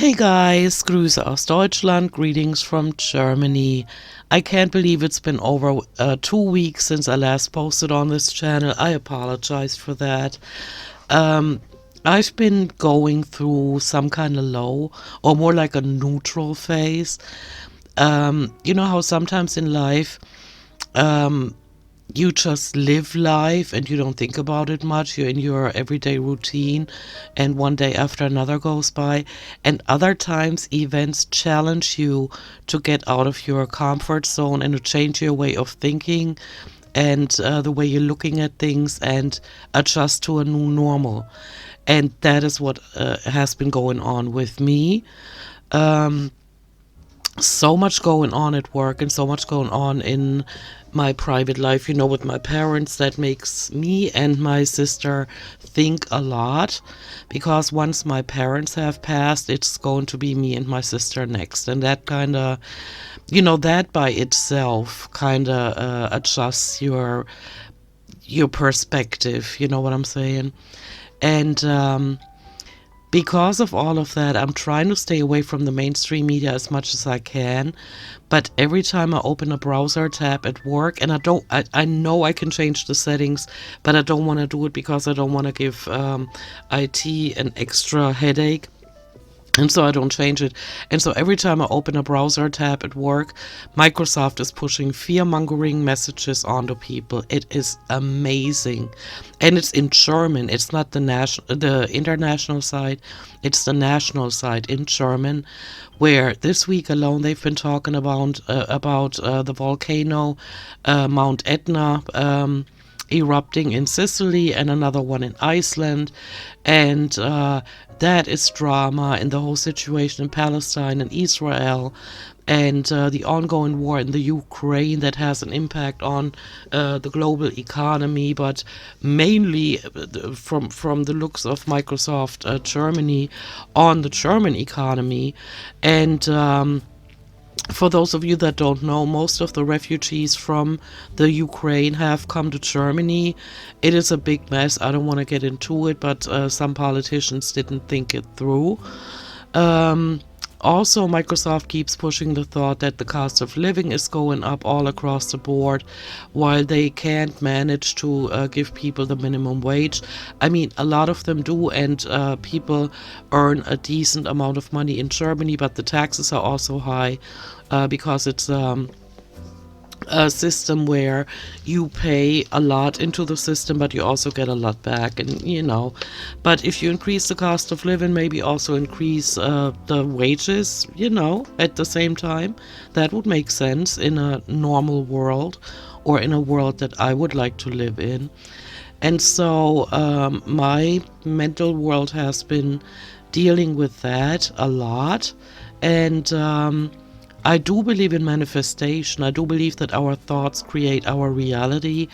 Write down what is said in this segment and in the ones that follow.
Hey guys, Grüße aus Deutschland, greetings from Germany. I can't believe it's been over 2 weeks since I last posted on this channel. I apologize for that. Um, I've been going through some kind of low, or more like a neutral phase. You know how sometimes in life, um, you just live life and you don't think about it much. You're in your everyday routine, and one day after another goes by. And other times, events challenge you to get out of your comfort zone and to change your way of thinking and the way you're looking at things and adjust to a new normal. And that is what has been going on with me. Um, so much going on at work and so much going on in my private life, with my parents, that makes me and my sister think a lot, because once my parents have passed, it's going to be me and my sister next. And that kind of, that by itself kind of adjusts your perspective, you know what I'm saying? And because of all of that, I'm trying to stay away from the mainstream media as much as I can. But every time I open a browser tab at work, and I know I can change the settings, but I don't want to do it because I don't want to give IT an extra headache. And so I don't change it. And so every time I open a browser tab at work, Microsoft is pushing fear-mongering messages onto people. It is amazing. And it's in German. It's not the international side. It's the national side in German, where this week alone they've been talking about the volcano, Mount Etna, erupting in Sicily, and another one in Iceland. And that is drama, and the whole situation in Palestine and Israel, and the ongoing war in the Ukraine that has an impact on the global economy, but mainly from the looks of Microsoft Germany, on the German economy. And for those of you that don't know, most of the refugees from the Ukraine have come to Germany. It is a big mess. I don't want to get into it, but some politicians didn't think it through. Also, Microsoft keeps pushing the thought that the cost of living is going up all across the board, while they can't manage to give people the minimum wage. I mean, a lot of them do, and people earn a decent amount of money in Germany, but the taxes are also high because it's a system where you pay a lot into the system, but you also get a lot back. And but if you increase the cost of living, maybe also increase the wages, at the same time, that would make sense in a normal world, or in a world that I would like to live in. And so my mental world has been dealing with that a lot. And I do believe in manifestation. I do believe that our thoughts create our reality,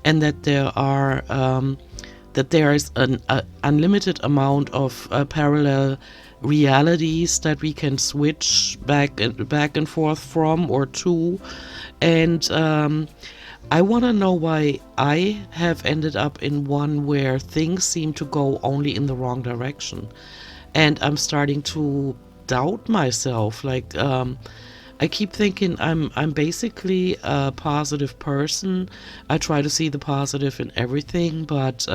and that there is an unlimited amount of parallel realities that we can switch back and forth from or to. And I want to know why I have ended up in one where things seem to go only in the wrong direction, and I'm starting to doubt myself. Like, I keep thinking I'm basically a positive person. I try to see the positive in everything, but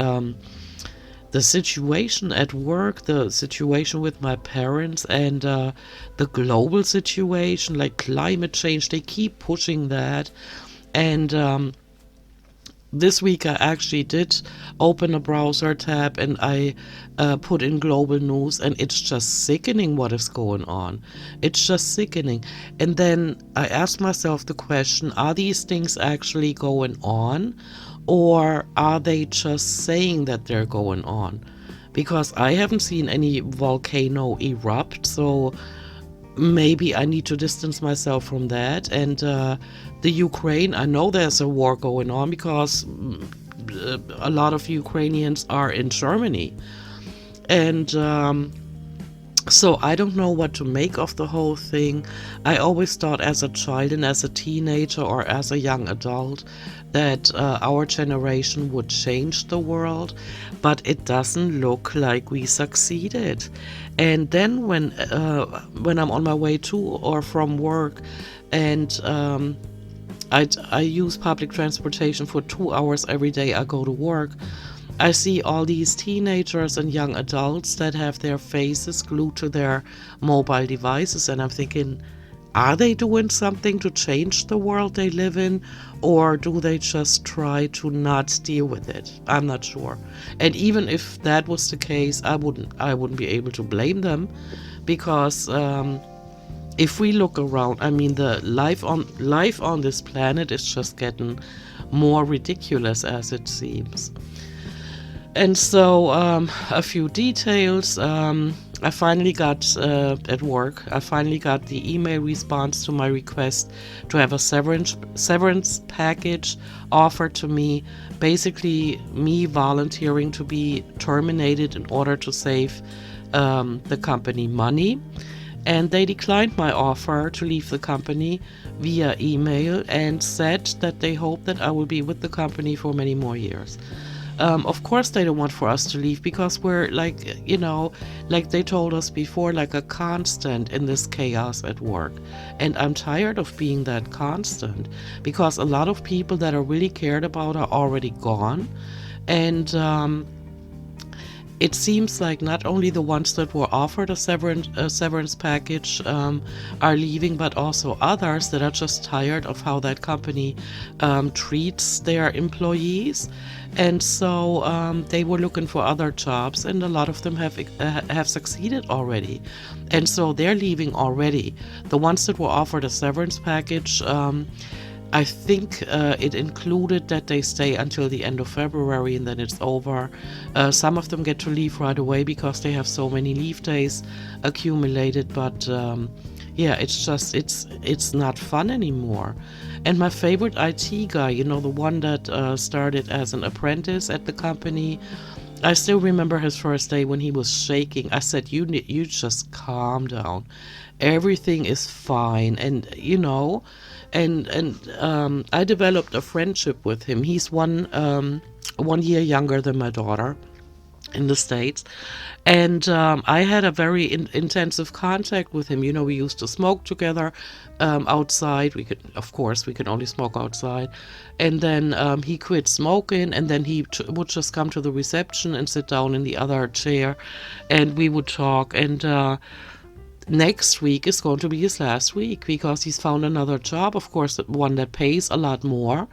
the situation at work, the situation with my parents, and the global situation, like climate change, they keep pushing that. And this week I actually did open a browser tab, and I put in global news, and it's just sickening what is going on. It's just sickening. And then I asked myself the question, are these things actually going on, or are they just saying that they're going on? Because I haven't seen any volcano erupt, so maybe I need to distance myself from that. And the Ukraine, I know there's a war going on because a lot of Ukrainians are in Germany. And so I don't know what to make of the whole thing. I always thought, as a child and as a teenager or as a young adult, that our generation would change the world, but it doesn't look like we succeeded. And then when I'm on my way to or from work, and I use public transportation for 2 hours every day I go to work, I see all these teenagers and young adults that have their faces glued to their mobile devices, and I'm thinking, are they doing something to change the world they live in, or do they just try to not deal with it? I'm not sure. And even if that was the case, I wouldn't be able to blame them, because if we look around, I mean, the life on this planet is just getting more ridiculous as it seems. And so, a few details. I finally got at work. I finally got the email response to my request to have a severance package offered to me. Basically, me volunteering to be terminated in order to save the company money. And they declined my offer to leave the company via email and said that they hope that I will be with the company for many more years. Of course, they don't want for us to leave, because we're like, like they told us before, like a constant in this chaos at work. And I'm tired of being that constant, because a lot of people that are really cared about are already gone. And it seems like not only the ones that were offered a severance package are leaving, but also others that are just tired of how that company treats their employees. And so they were looking for other jobs, and a lot of them have succeeded already. And so they're leaving already. The ones that were offered a severance package, I think it included that they stay until the end of February and then it's over. Some of them get to leave right away because they have so many leave days accumulated, but yeah, it's not fun anymore. And my favorite IT guy, the one that started as an apprentice at the company, I still remember his first day when he was shaking. I said, you just calm down. Everything is fine. And, I developed a friendship with him. He's one year younger than my daughter in the States. And I had a very intensive contact with him. We used to smoke together outside. We could only smoke outside. And then he quit smoking, and then he would just come to the reception and sit down in the other chair, and we would talk. And next week is going to be his last week, because he's found another job, of course, one that pays a lot more.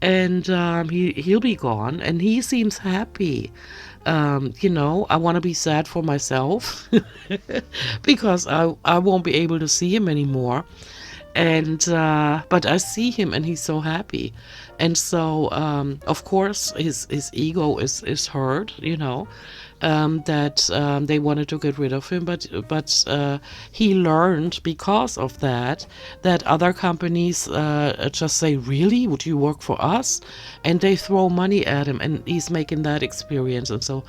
And he'll be gone, and he seems happy. I want to be sad for myself because I won't be able to see him anymore. And but I see him, and he's so happy. And so of course his ego is hurt, that they wanted to get rid of him, but he learned because of that other companies just say, really, would you work for us? And they throw money at him, and he's making that experience, and so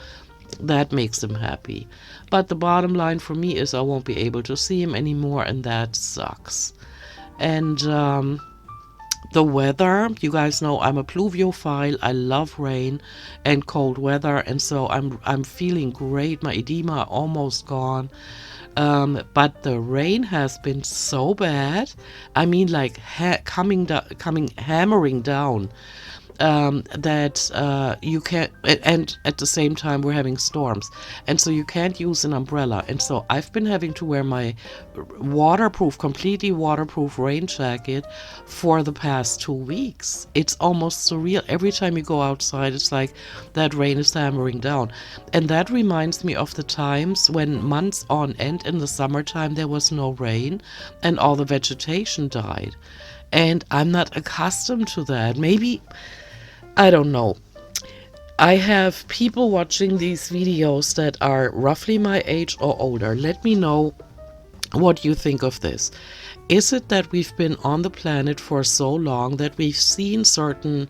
that makes him happy. But the bottom line for me is I won't be able to see him anymore, and that sucks. And the weather, you guys know I'm a pluviophile. I love rain and cold weather, and so I'm feeling great. My edema almost gone. But the rain has been so bad. I mean, like coming hammering down. That you can't, and at the same time we're having storms, and so you can't use an umbrella. And so I've been having to wear my completely waterproof rain jacket for the past 2 weeks. It's almost surreal. Every time you go outside, it's like that rain is hammering down. And that reminds me of the times when months on end in the summertime there was no rain and all the vegetation died. And I'm not accustomed to that. Maybe, I don't know. I have people watching these videos that are roughly my age or older. Let me know what you think of this. Is it that we've been on the planet for so long that we've seen certain,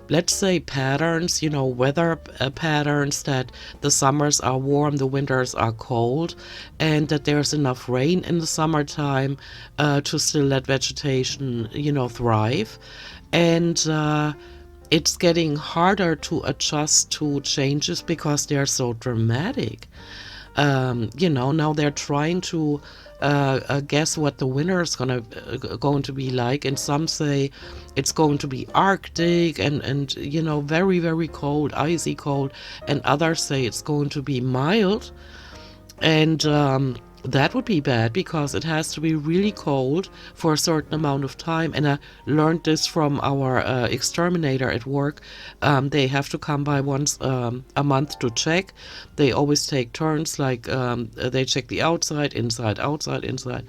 let's say, patterns, weather patterns, that the summers are warm, the winters are cold, and that there's enough rain in the summertime to still let vegetation, thrive? And it's getting harder to adjust to changes because they're so dramatic. Now they're trying to guess what the winter is going to be like, and some say it's going to be Arctic and very, very cold, icy cold, and others say it's going to be mild. And that would be bad because it has to be really cold for a certain amount of time. And I learned this from our exterminator at work. They have to come by once a month to check. They always take turns, like they check the outside, inside, outside, inside.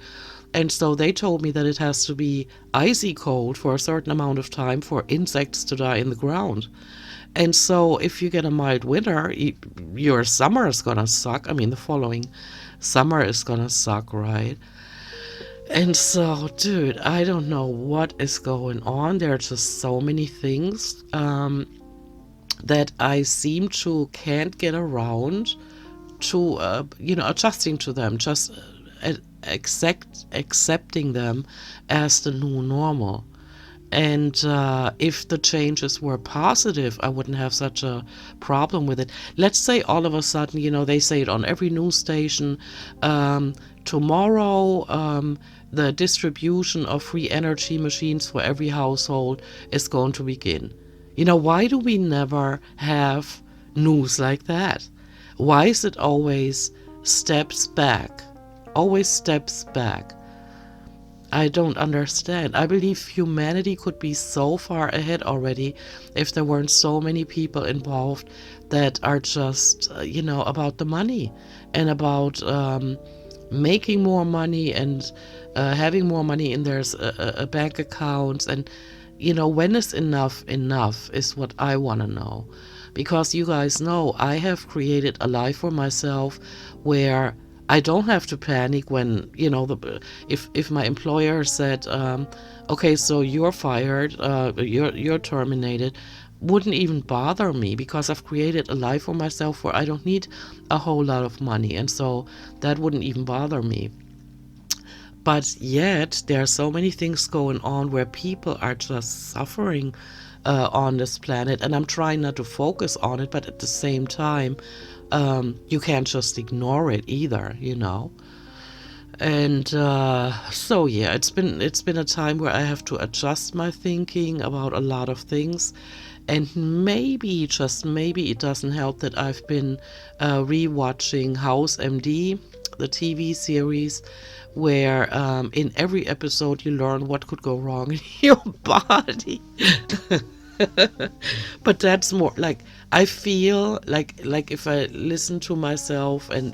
And so they told me that it has to be icy cold for a certain amount of time for insects to die in the ground. And so if you get a mild winter, your summer is gonna suck. I mean, the following summer is gonna suck, right? And so, dude, I don't know what is going on. There are just so many things that I seem to can't get around to, adjusting to them, just accepting them as the new normal. And if the changes were positive, I wouldn't have such a problem with it. Let's say all of a sudden, they say it on every news station, tomorrow the distribution of free energy machines for every household is going to begin. Why do we never have news like that? Why is it always steps back? Always steps back. I don't understand. I believe humanity could be so far ahead already if there weren't so many people involved that are just, about the money and about making more money and having more money in their bank accounts. And, when is enough is what I want to know. Because you guys know I have created a life for myself where I don't have to panic when, if my employer said, okay, so you're fired, you're terminated, wouldn't even bother me because I've created a life for myself where I don't need a whole lot of money. And so that wouldn't even bother me. But yet there are so many things going on where people are just suffering on this planet, and I'm trying not to focus on it, but at the same time, you can't just ignore it either, And so yeah, it's been a time where I have to adjust my thinking about a lot of things, and maybe, just maybe, it doesn't help that I've been rewatching House MD, the TV series, where in every episode you learn what could go wrong in your body. But that's more like, I feel like if I listen to myself and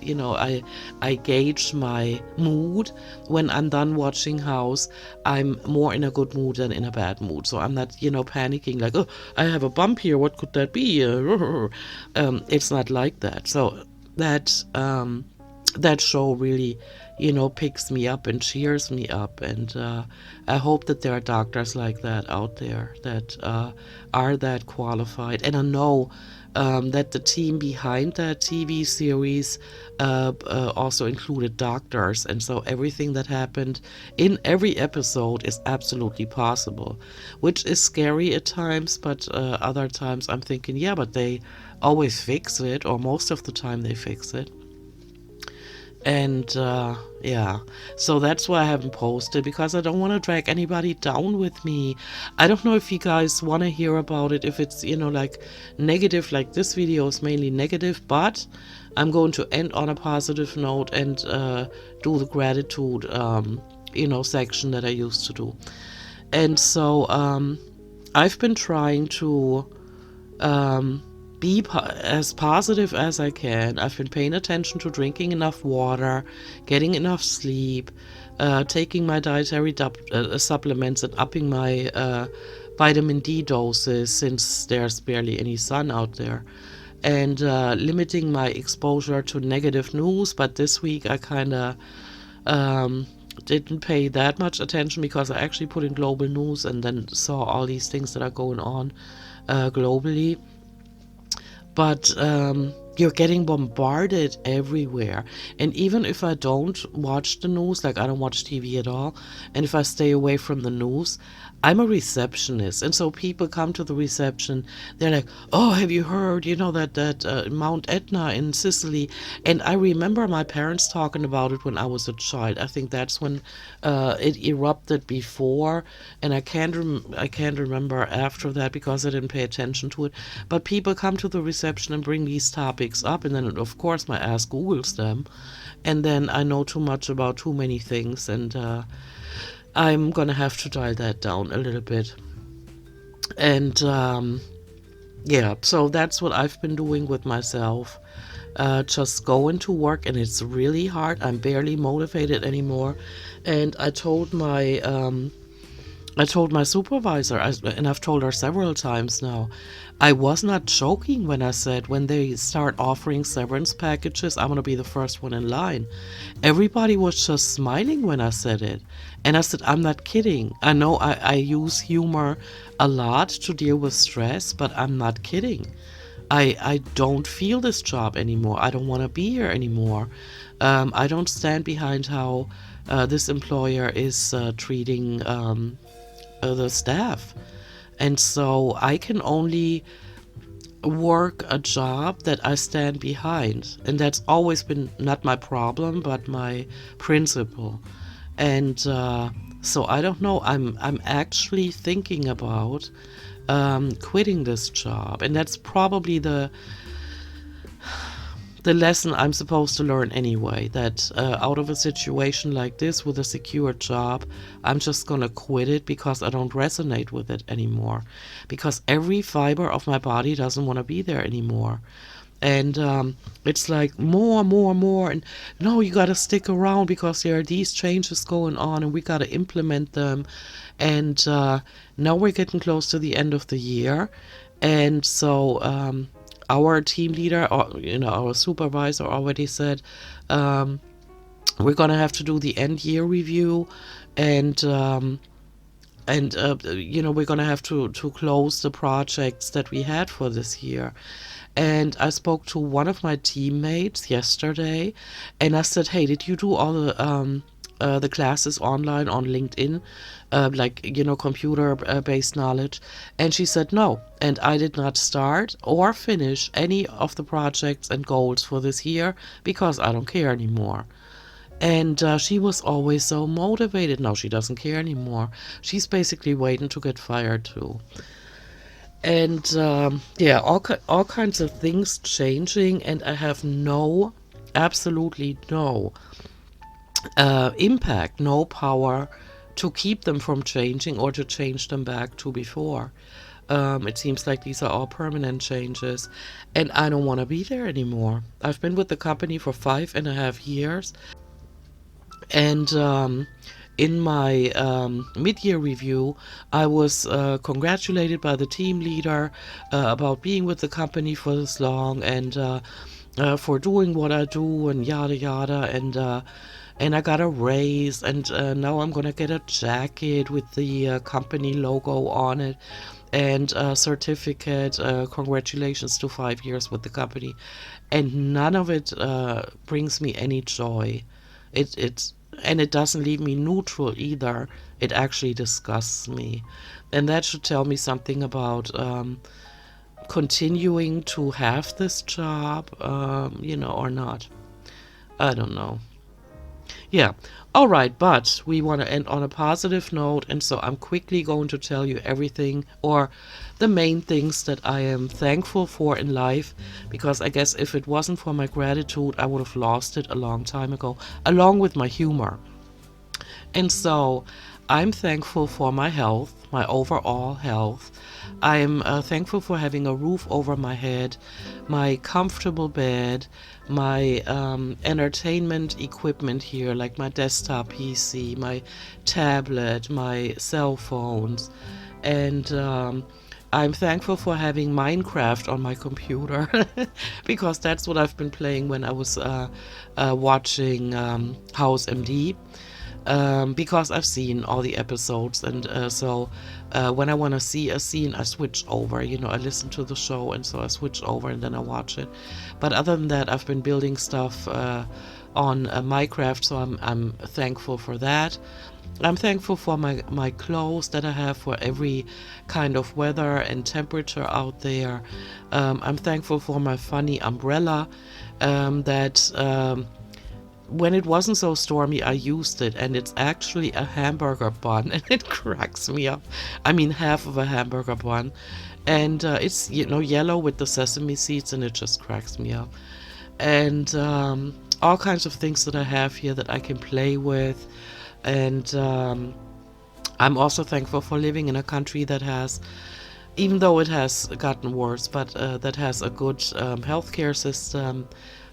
I gauge my mood when I'm done watching House, I'm more in a good mood than in a bad mood. So I'm not panicking like, oh, I have a bump here, what could that be? It's not like that. So that show really picks me up and cheers me up, and I hope that there are doctors like that out there that are that qualified. And I know that the team behind that TV series also included doctors, and so everything that happened in every episode is absolutely possible, which is scary at times, but other times I'm thinking, yeah, but they always fix it, or most of the time they fix it. And yeah, so that's why I haven't posted, because I don't want to drag anybody down with me. I don't know if you guys want to hear about it, if it's like negative, like this video is mainly negative, but I'm going to end on a positive note and do the gratitude section that I used to do. And so I've been trying to be as positive as I can. I've been paying attention to drinking enough water, getting enough sleep, taking my dietary supplements, and upping my vitamin D doses since there's barely any sun out there, and limiting my exposure to negative news. But this week I kind of didn't pay that much attention because I actually put in global news and then saw all these things that are going on globally. But you're getting bombarded everywhere. And even if I don't watch the news, like I don't watch TV at all, and if I stay away from the news, I'm a receptionist, and so people come to the reception. They're like, "Oh, have you heard? You know that Mount Etna in Sicily?" And I remember my parents talking about it when I was a child. I think that's when it erupted before, and I can't remember after that because I didn't pay attention to it. But people come to the reception and bring these topics up, and then of course my ass Googles them, and then I know too much about too many things, and I'm gonna have to dial that down a little bit. And yeah, so that's what I've been doing with myself. Just going to work, and it's really hard. I'm barely motivated anymore. And I told my supervisor, and I've told her several times now, I was not joking when I said when they start offering severance packages, I'm going to be the first one in line. Everybody was just smiling when I said it. And I said, I'm not kidding. I know I use humor a lot to deal with stress, but I'm not kidding. I don't feel this job anymore. I don't want to be here anymore. I don't stand behind how this employer is treating the staff. And so I can only work a job that I stand behind. And that's always been not my problem, but my principle. And so I don't know. I'm actually thinking about quitting this job, and that's probably the lesson I'm supposed to learn anyway, that out of a situation like this with a secure job, I'm just gonna quit it because I don't resonate with it anymore, because every fiber of my body doesn't want to be there anymore. And it's like more, and no, you got to stick around because there are these changes going on and we got to implement them. And now we're getting close to the end of the year, and so our team leader, or our supervisor, already said we're gonna have to do the end year review, and we're gonna have to close the projects that we had for this year. And I spoke to one of my teammates yesterday, and I said, "Hey, did you do all the classes online on LinkedIn, computer based knowledge?" And she said no. And I did not start or finish any of the projects and goals for this year because I don't care anymore. And she was always so motivated. Now she doesn't care anymore. She's basically waiting to get fired too. And yeah, all kinds of things changing, and I have absolutely no impact, no power to keep them from changing or to change them back to before. It seems like these are all permanent changes, and I don't want to be there anymore. I've been with the company for 5.5 years, and in my mid-year review, I was congratulated by the team leader about being with the company for this long, and for doing what I do, and yada yada, and I got a raise, and now I'm gonna get a jacket with the company logo on it, and a certificate. Congratulations to 5 years with the company, and none of it brings me any joy. It and it doesn't leave me neutral either. It actually disgusts me, and that should tell me something about continuing to have this job, or not. I don't know. Yeah. All right, but we want to end on a positive note, and so I'm quickly going to tell you everything, or the main things that I am thankful for in life, because I guess if it wasn't for my gratitude, I would have lost it a long time ago, along with my humor. And so I'm thankful for my health, my overall health. I'm thankful for having a roof over my head, my comfortable bed, my entertainment equipment here, like my desktop PC, my tablet, my cell phones. And I'm thankful for having Minecraft on my computer because that's what I've been playing when I was watching House MD. Because I've seen all the episodes, and so when I want to see a scene, I switch over. I listen to the show, and so I switch over and then I watch it. But other than that, I've been building stuff on Minecraft, so I'm thankful for that. I'm thankful for my clothes that I have for every kind of weather and temperature out there. I'm thankful for my funny umbrella that when it wasn't so stormy, I used it, and it's actually a hamburger bun, and it cracks me up. I mean, half of a hamburger bun, and it's yellow with the sesame seeds, and it just cracks me up. And all kinds of things that I have here that I can play with, and I'm also thankful for living in a country that has, even though it has gotten worse, but that has a good healthcare system.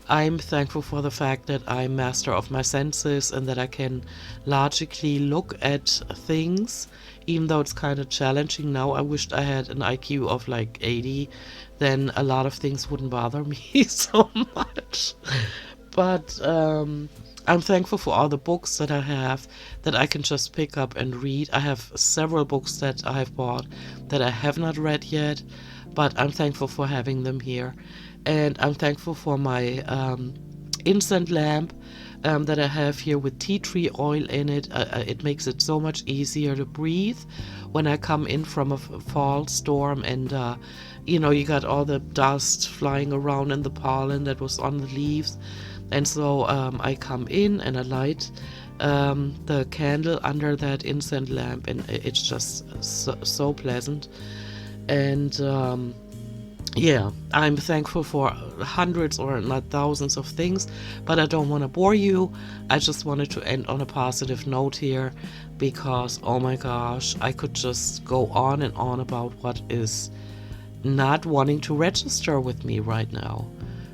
I'm thankful for the fact that I'm master of my senses and that I can logically look at things, even though it's kind of challenging now. I wished I had an IQ of like 80, then a lot of things wouldn't bother me so much. But I'm thankful for all the books that I have that I can just pick up and read. I have several books that I have bought that I have not read yet, but I'm thankful for having them here. And I'm thankful for my incense lamp that I have here with tea tree oil in it. It makes it so much easier to breathe when I come in from a fall storm, and you got all the dust flying around and the pollen that was on the leaves. And so I come in and I light the candle under that incense lamp, and it's just so pleasant. And yeah, I'm thankful for hundreds or not thousands of things, but I don't want to bore you. I just wanted to end on a positive note here because, oh my gosh, I could just go on and on about what is not wanting to register with me right now.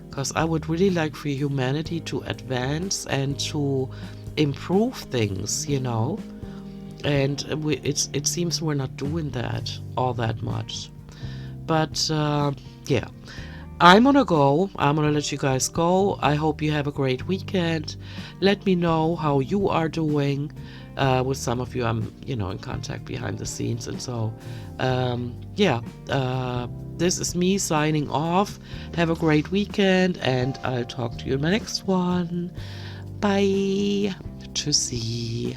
Because I would really like for humanity to advance and to improve things, and it seems we're not doing that all that much. But yeah, I'm gonna go. I'm gonna let you guys go. I hope you have a great weekend. Let me know how you are doing. With some of you, I'm in contact behind the scenes, and so yeah. This is me signing off. Have a great weekend, and I'll talk to you in my next one. Bye. Tschüssi.